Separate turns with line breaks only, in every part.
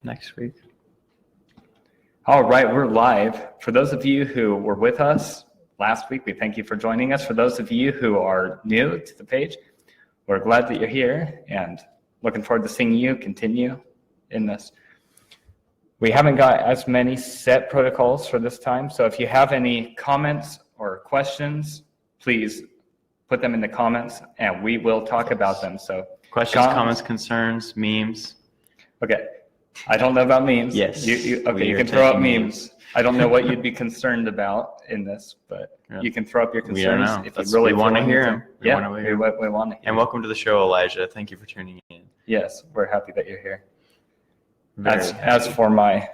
next week.
All right, we're live. For those of you who were with us last week, we thank you for joining us. For those of you who are new to the page, we're glad that you're here and looking forward to seeing you continue in this. We haven't got as many set protocols for this time, so if you have any comments or questions, please put them in the comments and we will talk about them. So
Questions, comments, concerns, memes.
Okay. I don't know about memes.
Yes.
You can throw up memes. I don't know what you'd be concerned about in this, but you can throw up your concerns.
We don't know.
If you really
want to hear them.
We want to hear.
And welcome to the show, Elijah. Thank you for tuning in.
Yes, we're happy that you're here. As for my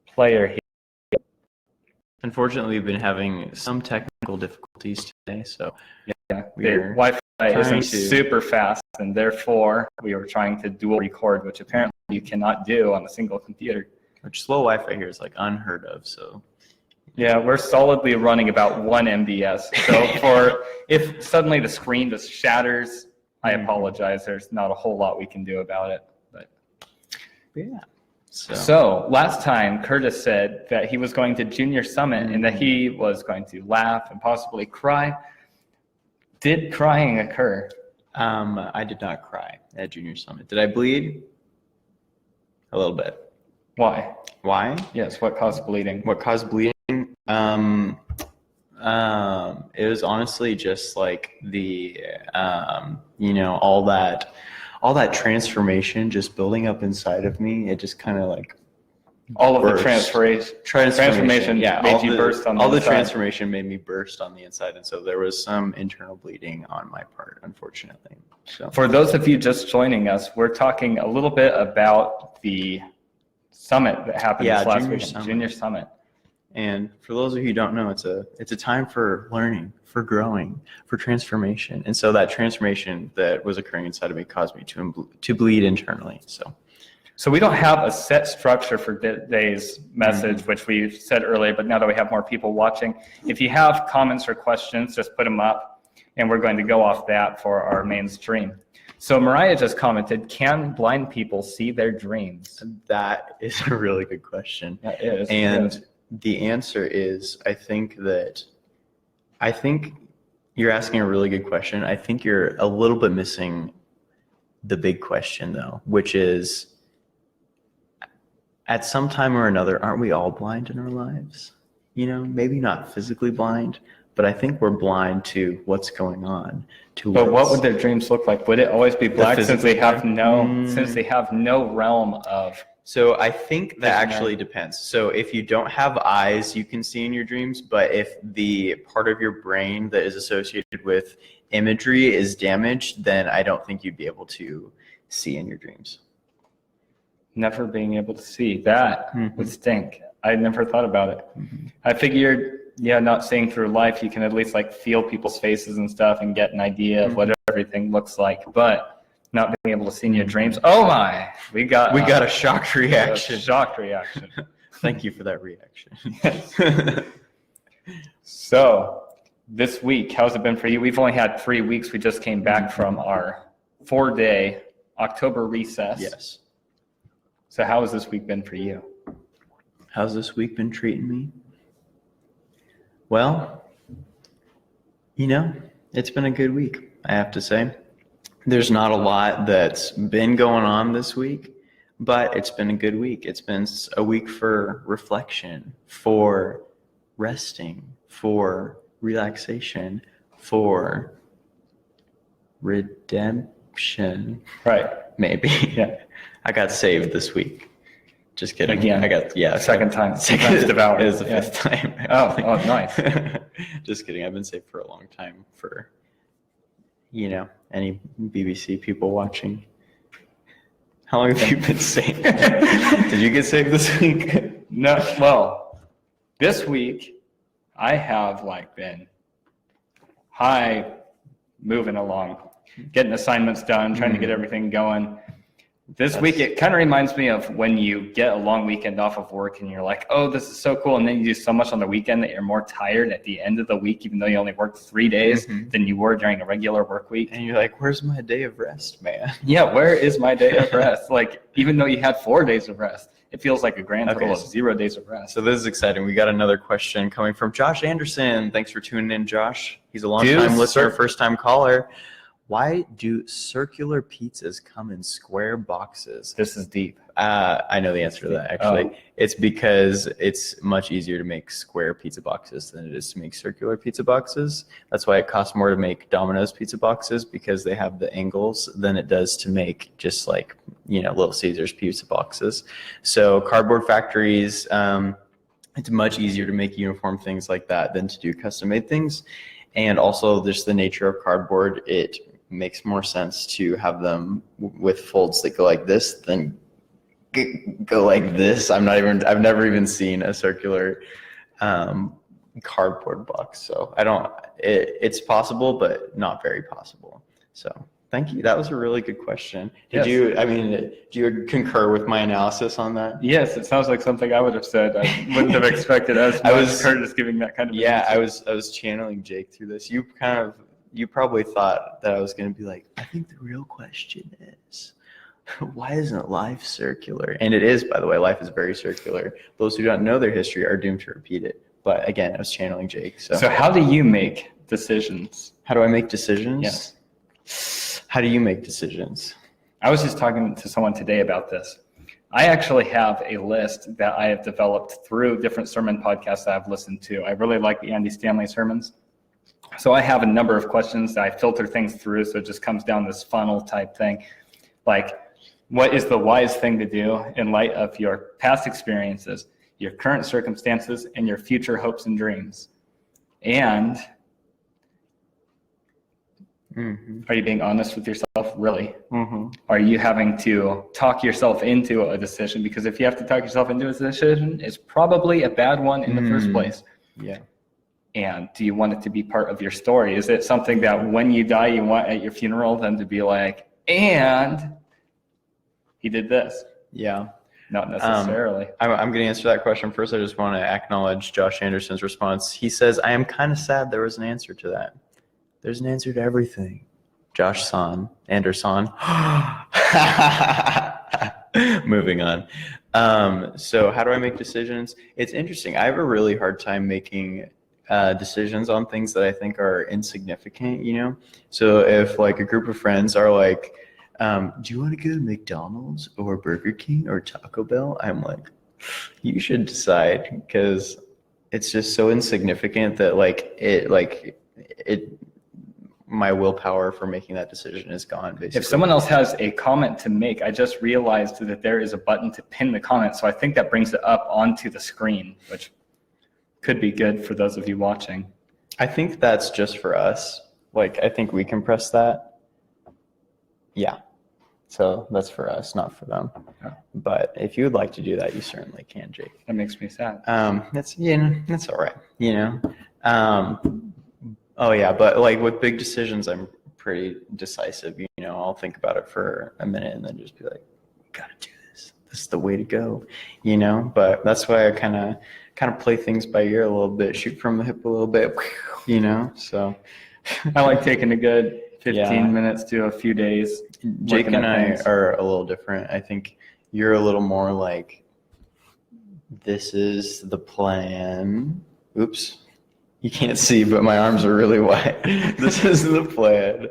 player here.
Unfortunately, we've been having some technical difficulties today, so
the Wi-Fi isn't super fast, and therefore we were trying to dual record, which apparently you cannot do on a single computer.
Which slow Wi-Fi here is like unheard of, so.
Yeah, we're solidly running about 1 MBS. So if suddenly the screen just shatters, I apologize. There's not a whole lot we can do about it. But
yeah.
So last time Curtis said that he was going to Junior Summit and that he was going to laugh and possibly cry. Did crying occur?
I did not cry at Junior Summit. Did I bleed? A little bit.
Why?
Yes.
What caused bleeding?
What caused bleeding? It was honestly just like the, all that transformation just building up inside of me. It just kind of like
all of the transformation made you burst on the inside.
All the transformation made me burst on the inside, and so there was some internal bleeding on my part, unfortunately. So
for those of you just joining us, we're talking a little bit about the summit that happened this last week, Junior Summit.
And for those of you who don't know, it's a time for learning, for growing, for transformation. And so that transformation that was occurring inside of me caused me to bleed internally. So
we don't have a set structure for today's message, which we said earlier, but now that we have more people watching, if you have comments or questions, just put them up, and we're going to go off that for our main stream. So Mariah just commented, can blind people see their dreams?
That is a really good question.
That is.
And the answer is, I think you're asking a really good question. I think you're a little bit missing the big question, though, which is, at some time or another, aren't we all blind in our lives? Maybe not physically blind, but I think we're blind to what's going on.
But what would their dreams look like? Would it always be black since they have no realm of?
So I think that actually depends. So if you don't have eyes, you can see in your dreams, but if the part of your brain that is associated with imagery is damaged, then I don't think you'd be able to see in your dreams.
Never being able to see, that would stink. I never thought about it. I figured, not seeing through life, you can at least like feel people's faces and stuff and get an idea of what everything looks like, but not being able to see in your dreams. Oh my, we got
a shocked reaction. Thank you for that reaction.
So this week, how's it been for you? We've only had 3 weeks. We just came back from our 4-day October recess.
Yes.
So how has this week been for you?
How's this week been treating me? Well, it's been a good week, I have to say. There's not a lot that's been going on this week, but it's been a good week. It's been a week for reflection, for resting, for relaxation, for redemption.
Right.
Maybe.
Yeah.
I got saved this week. Just kidding.
Again. Second time.
Second
devoured.
It is the fifth time.
Oh, nice.
Just kidding. I've been saved for a long time for, any BBC people watching. How long have you been saved? Did you get saved this week?
No. Well, this week I have been moving along, getting assignments done, trying to get everything going. This week, it kind of reminds me of when you get a long weekend off of work and you're like, oh, this is so cool. And then you do so much on the weekend that you're more tired at the end of the week, even though you only worked 3 days than you were during a regular work week.
And you're like, where's my day of rest, man?
Yeah, where is my day of rest? Like, even though you had 4 days of rest, it feels like a grand total of 0 days of rest.
So this is exciting. We got another question coming from Josh Anderson. Thanks for tuning in, Josh. He's a long-time listener, first-time caller. Why do circular pizzas come in square boxes?
This is deep.
I know the answer to that, actually.
Oh.
It's because it's much easier to make square pizza boxes than it is to make circular pizza boxes. That's why it costs more to make Domino's pizza boxes, because they have the angles, than it does to make just like, Little Caesars pizza boxes. So cardboard factories, it's much easier to make uniform things like that than to do custom-made things. And also just the nature of cardboard, it makes more sense to have them with folds that go like this than go like this. I've never even seen a circular cardboard box. So it's possible, but not very possible. So thank you. That was a really good question. Do you concur with my analysis on that?
Yes, it sounds like something I would have said. I wouldn't have expected as much Curtis giving that kind of answer.
I was channeling Jake through this. You probably thought that I was going to be like, I think the real question is, why isn't life circular? And it is, by the way. Life is very circular. Those who don't know their history are doomed to repeat it. But again, I was channeling Jake. So
how do you make decisions?
How do I make decisions?
Yes.
How do you make decisions?
I was just talking to someone today about this. I actually have a list that I have developed through different sermon podcasts that I've listened to. I really like the Andy Stanley sermons. So I have a number of questions that I filter things through, so it just comes down this funnel type thing. Like, what is the wise thing to do in light of your past experiences, your current circumstances, and your future hopes and dreams? And are you being honest with yourself, really? Are you having to talk yourself into a decision? Because if you have to talk yourself into a decision, it's probably a bad one in the first place.
Yeah.
And do you want it to be part of your story? Is it something that when you die, you want at your funeral them to be like, and he did this?
Yeah.
Not necessarily.
I'm going to answer that question first. I just want to acknowledge Josh Anderson's response. He says, I am kind of sad there was an answer to that. There's an answer to everything. Josh Anderson. Moving on. So how do I make decisions? It's interesting. I have a really hard time making decisions on things that I think are insignificant, So if like a group of friends are like, do you want to go to McDonald's or Burger King or Taco Bell? I'm like, you should decide, because it's just so insignificant that my willpower for making that decision is gone, basically.
If someone else has a comment to make, I just realized that there is a button to pin the comment. So I think that brings it up onto the screen, which could be good for those of you watching.
I think that's just for us. I think we can press that. Yeah. So that's for us, not for them.
Oh.
But if you would like to do that, you certainly can, Jake.
That makes me sad.
That's all right. Oh yeah, but with big decisions, I'm pretty decisive. I'll think about it for a minute and then just be like, we gotta do this. This is the way to go. But that's why I kind of play things by ear a little bit, shoot from the hip a little bit. So
I like taking a good 15 minutes to a few days.
Jake and I are a little different. I think you're a little more like, this is the plan. Oops. You can't see, but my arms are really wide. This is the plan.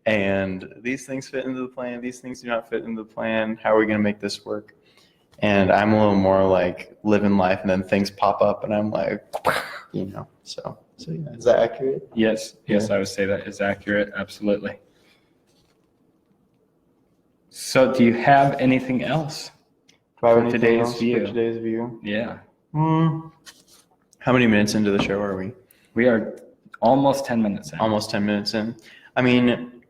And these things fit into the plan. These things do not fit into the plan. How are we going to make this work? And I'm a little more like living life, and then things pop up and I'm like, So yeah, is that accurate?
Yes, I would say that is accurate. Absolutely. So do you have anything else for today's view? Yeah.
How many minutes into the show are we?
We are almost 10 minutes in.
Almost 10 minutes in. I mean,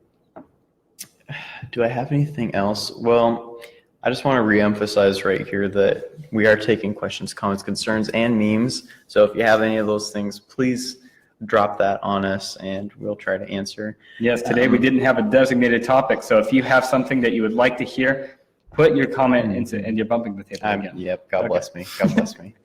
do I have anything else? Well, I just want to reemphasize right here that we are taking questions, comments, concerns, and memes. So if you have any of those things, please drop that on us and we'll try to answer.
Yes, today we didn't have a designated topic. So if you have something that you would like to hear put your comment into, and you're bumping the table again.
Yep. God
Okay.
bless me. God bless me.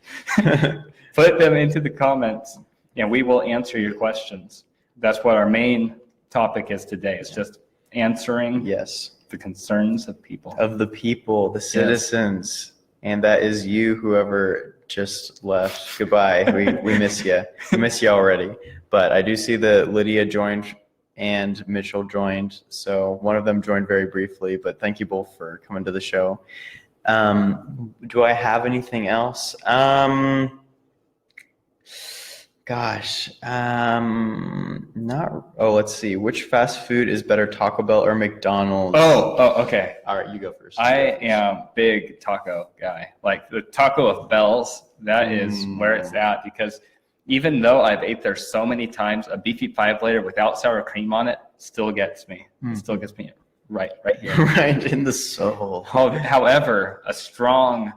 Put them into the comments, and we will answer your questions. That's what our main topic is today. It's just answering
Yes.
the concerns of people.
Of the people, the citizens, and that is you, whoever just left. Goodbye. We miss you. We miss you already. But I do see that Lydia joined and Mitchell joined. So one of them joined very briefly, but thank you both for coming to the show. Do I have anything else? Not. Oh, let's see. Which fast food is better, Taco Bell or McDonald's?
Okay.
All right, you go first.
I am big taco guy. Like the Taco of Bells, that is where it's at, because even though I've ate there so many times, a beefy 5-layer without sour cream on it still gets me. It still gets me right here.
Right in the soul.
However, a strong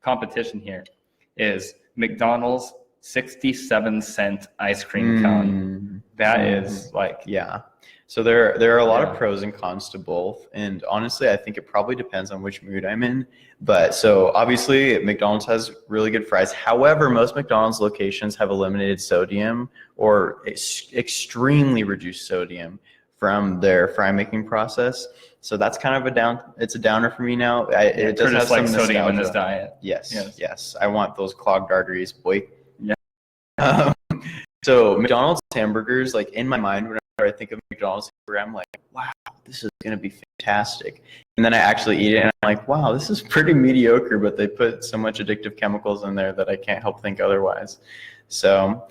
competition here is McDonald's 67-cent ice cream cone. That is like,
Yeah. So there are a lot
Yeah.
of pros and cons to both, and honestly, I think it probably depends on which mood I'm in. But so obviously, McDonald's has really good fries. However, most McDonald's locations have eliminated sodium or extremely reduced sodium from their fry making process. So that's kind of it's a downer for me now. It does have
like
some
sodium in
nostalgia.
this diet.
Yes. I want those clogged arteries, boy.
Yeah.
So McDonald's hamburgers, like in my mind, whenever I think of McDonald's hamburger, I'm like, wow, this is going to be fantastic. And then I actually eat it and I'm like, wow, this is pretty mediocre, but they put so much addictive chemicals in there that I can't help think otherwise. So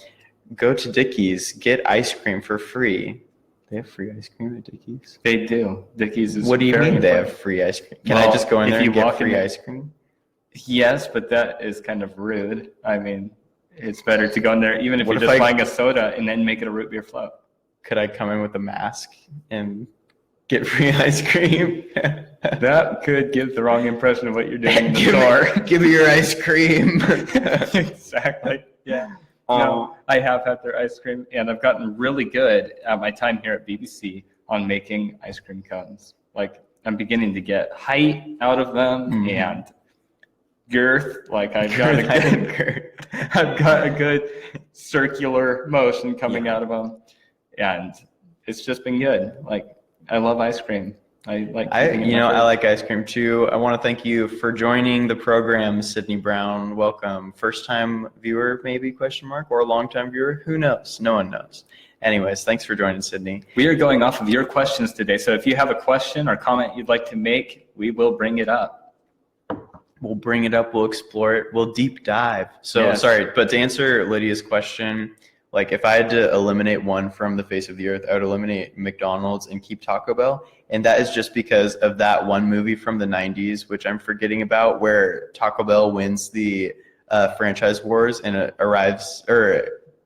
go to Dickies, get ice cream for free. They have free ice cream at Dickies?
They do. Dickies is
What do you
very
mean they have
important.
free ice cream? Can I
Well,
just go in
if
there
you
and get
walk in
free
there-
ice cream?
Yes, but that is kind of rude. I mean, it's better to go in there, even if
What
you're
if
just
I-
buying a soda and then make it a root beer float.
Could I come in with a mask and get free ice cream?
That could give the wrong impression of what you're doing in the
give,
store.
me, give me your ice cream.
Exactly. Yeah. No, I have had their ice cream, and I've gotten really good at my time here at BBC on making ice cream cones. Like, I'm beginning to get height out of them and girth. Like, I've got a good circular motion coming out of them, and it's just been good. Like, I love ice cream. I like.
I
keeping it in my fridge.
like ice cream too. I want to thank you for joining the program, Sydney Brown. Welcome. First time viewer, maybe, question mark, or a long time viewer? Who knows? No one knows. Anyways, thanks for joining, Sydney.
We are going off of your questions today. So if you have a question or comment you'd like to make, we will bring it up.
We'll bring it up. We'll explore it. We'll deep dive. So
Yes.
sorry, but to answer Lydia's question, like if I had to eliminate one from the face of the earth, I would eliminate McDonald's and keep Taco Bell. And that is just because of that one movie from the 90s, which I'm forgetting about, where Taco Bell wins the franchise wars and it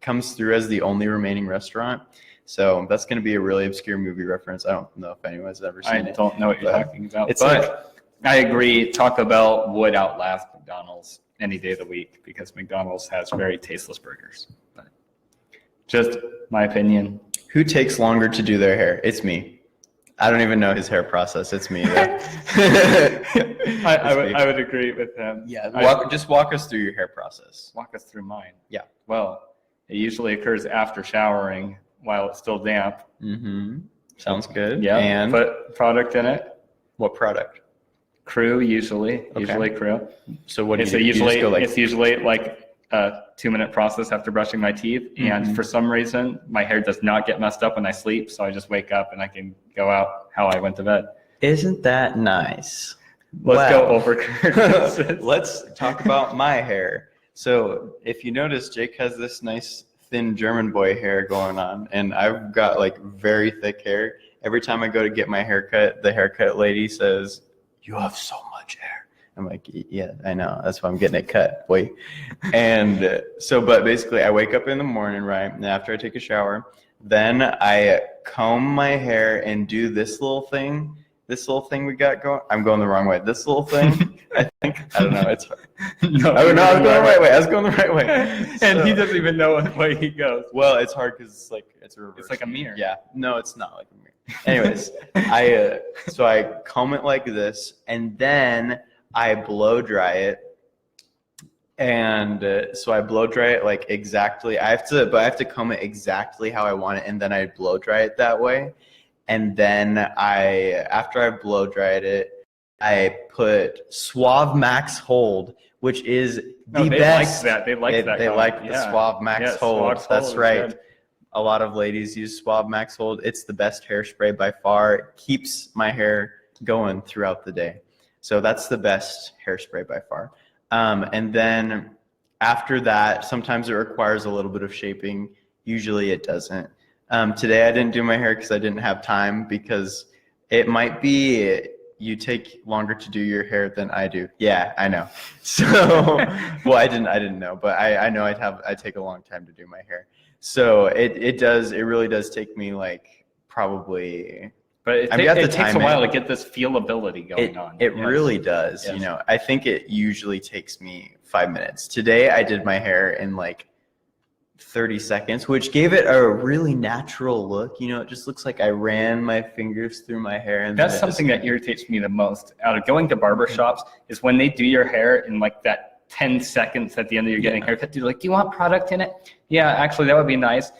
comes through as the only remaining restaurant. So that's going to be a really obscure movie reference. I don't know if anyone's ever seen
I
it.
don't know what you're
but
talking about.
it's
But I agree, Taco Bell would outlast McDonald's any day of the week because McDonald's has very tasteless burgers. But just my opinion.
Who takes longer to do their hair? It's me. I don't even know his hair process. It's me. Though.
I would agree with him.
Yeah, just walk us through your hair process.
Walk us through mine.
Yeah.
Well, it usually occurs after showering while it's still damp.
Mm-hmm. Sounds good.
Yeah.
And
Put product in it.
what product?
Crew usually Crew.
So what do
It's
you do? You just go like,
it's usually like a 2-minute process after brushing my teeth. And for some reason, my hair does not get messed up when I sleep. So I just wake up and I can go out how I went to bed.
isn't that nice?
Let's
Wow.
go over curtains.
Let's talk about my hair. So if you notice, Jake has this nice thin German boy hair going on, and I've got like very thick hair. Every time I go to get my haircut, the haircut lady says, "You have so much hair." I'm like, "Yeah, I know. That's why I'm getting it cut, boy." And but basically, I wake up in the morning, right? And after I take a shower, then I comb my hair and do this little thing. This little thing we got going. I'm going the wrong way. This little thing, I think. I don't know. It's hard.
No,
I was going the right way. I was going the right way.
And
So-
he doesn't even know what way he goes.
Well, it's hard because it's like it's a reverse.
It's like a mirror.
Yeah. No, it's not like a mirror. Anyways, so I comb it like this, and then I blow dry it. And so I blow dry it like exactly. I have to comb it exactly how I want it, and then I blow dry it that way. And then after I blow dried it, I put Suave Max Hold, which is the best.
Like that. They like that.
They like the Suave Max Hold. That's right. A lot of ladies use Suave Max Hold. It's the best hairspray by far. It keeps my hair going throughout the day. So that's the best hairspray by far. And then after that, sometimes it requires a little bit of shaping. Usually it doesn't. Today I didn't do my hair because I didn't have time, because it might be you take longer to do your hair than I do. Yeah, I know. So, well, I didn't know, but I know I take a long time to do my hair. So it really does take me like probably.
But it takes a while to get this feelability going on.
It really does. Yes. You know, I think it usually takes me 5 minutes. Today I did my hair in like 30 seconds, which gave it a really natural look. You know, it just looks like I ran my fingers through my hair. And
that's something that irritates me the most out of going to barbershops is when they do your hair in like that 10 seconds at the end of your getting haircut. They're like, do you want product in it? Yeah, actually, that would be nice.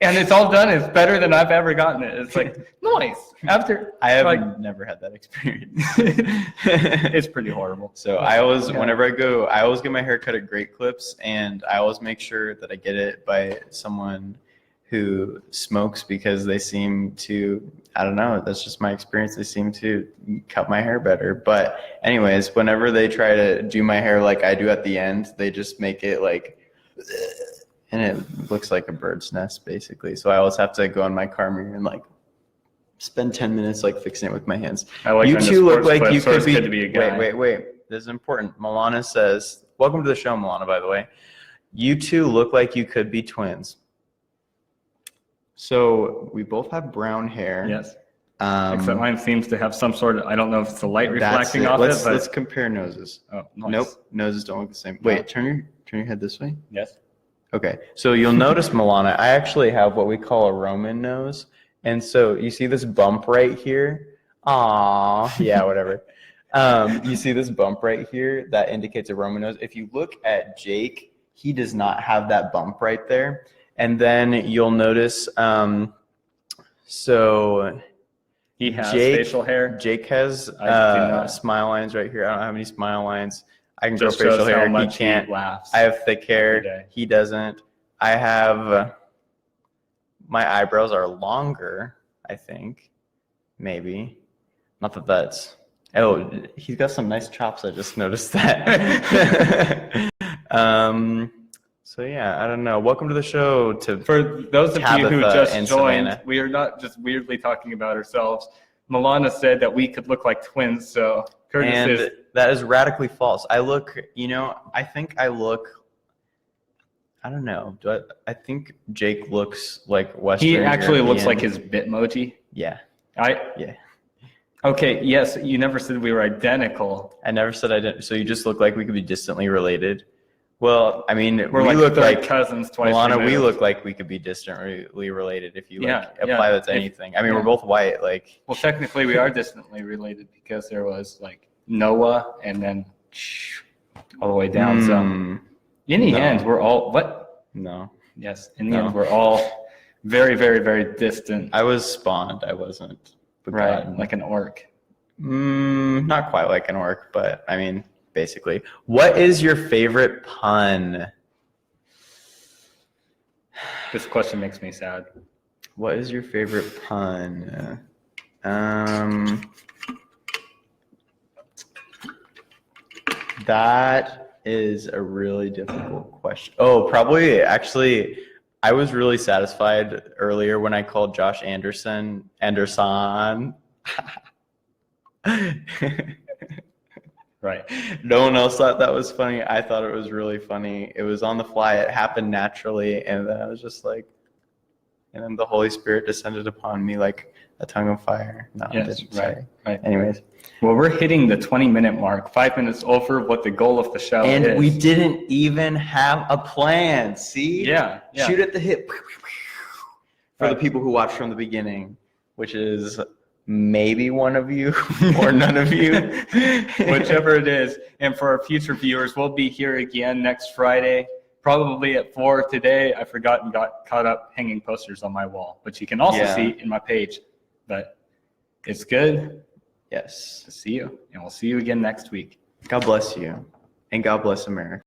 And it's all done. It's better than I've ever gotten it. It's like, nice. After
I have never had that experience.
It's pretty horrible.
So I always, whenever I always get my hair cut at Great Clips, and I always make sure that I get it by someone who smokes, because they seem to, I don't know, that's just my experience. They seem to cut my hair better. But anyways, whenever they try to do my hair like I do at the end, they just make it like, and it looks like a bird's nest basically. So I always have to go in my car mirror and like spend 10 minutes like fixing it with my hands.
I like
you two look like you could be,
to be a guy.
Wait. This is important. Milana says, welcome to the show, Milana, by the way. You two look like you could be twins. So we both have brown hair.
Yes. Except mine seems to have some sort of, I don't know if it's the light reflecting off it.
Let's compare noses.
Oh, nice.
Nope, noses don't look the same. Wait, turn your head this way.
Yes.
Okay, so you'll notice, Milana, I actually have what we call a Roman nose. And so you see this bump right here? Aw, yeah, whatever. You see this bump right here that indicates a Roman nose. If you look at Jake, he does not have that bump right there. And then you'll notice, so
he has facial hair.
Jake has smile lines right here. I don't have any smile lines. I can grow
Just
facial hair.
He
can't.
He laughs.
I have thick hair. He doesn't. I have, my eyebrows are longer, I think. Maybe. Not that that's, oh, he's got some nice chops. I just noticed that. So yeah, I don't know. Welcome to the show.
For those of you who just joined, Savannah. We are not just weirdly talking about ourselves. Milana said that we could look like twins, so Curtis is.
That is radically false. I look, you know, I think I look, I don't know. I think Jake looks like Western
He actually
European.
looks like his Bitmoji.
Yeah.
Yeah. Okay, yes, you never said we were identical.
I never said I didn't. So you just look like we could be distantly related. Well, I mean,
we look like cousins twice.
Milana, we look like we could be distantly related if you apply that to anything. I mean, we're both white. Like,
well, technically, we are distantly related because there was like Noah and then all the way down. So in the end, we're all what?
No.
Yes, in the end, we're all very, very, very distant.
I was spawned. I wasn't.
Right, like an orc.
Not quite like an orc, but I mean. Basically, what is your favorite pun?
This question makes me sad.
What is your favorite pun? That is a really difficult question. Oh, probably actually, I was really satisfied earlier when I called Josh Anderson.
Right.
No one else thought that was funny. I thought it was really funny. It was on the fly. It happened naturally. And then I was just like, and then the Holy Spirit descended upon me like a tongue of fire. No,
yes, right.
Anyways.
Well, we're hitting the 20-minute mark, 5 minutes over what the goal of the show is.
And we didn't even have a plan. See?
Yeah.
Shoot at the hip. For the people who watched from the beginning. which is maybe one of you or none of you.
Whichever it is. And for our future viewers, we'll be here again next Friday, probably at 4 today. I forgot and got caught up hanging posters on my wall, which you can also
Yeah.
see in my page. But it's good
Yes.
to see you, and we'll see you again next week.
God bless you, and God bless America.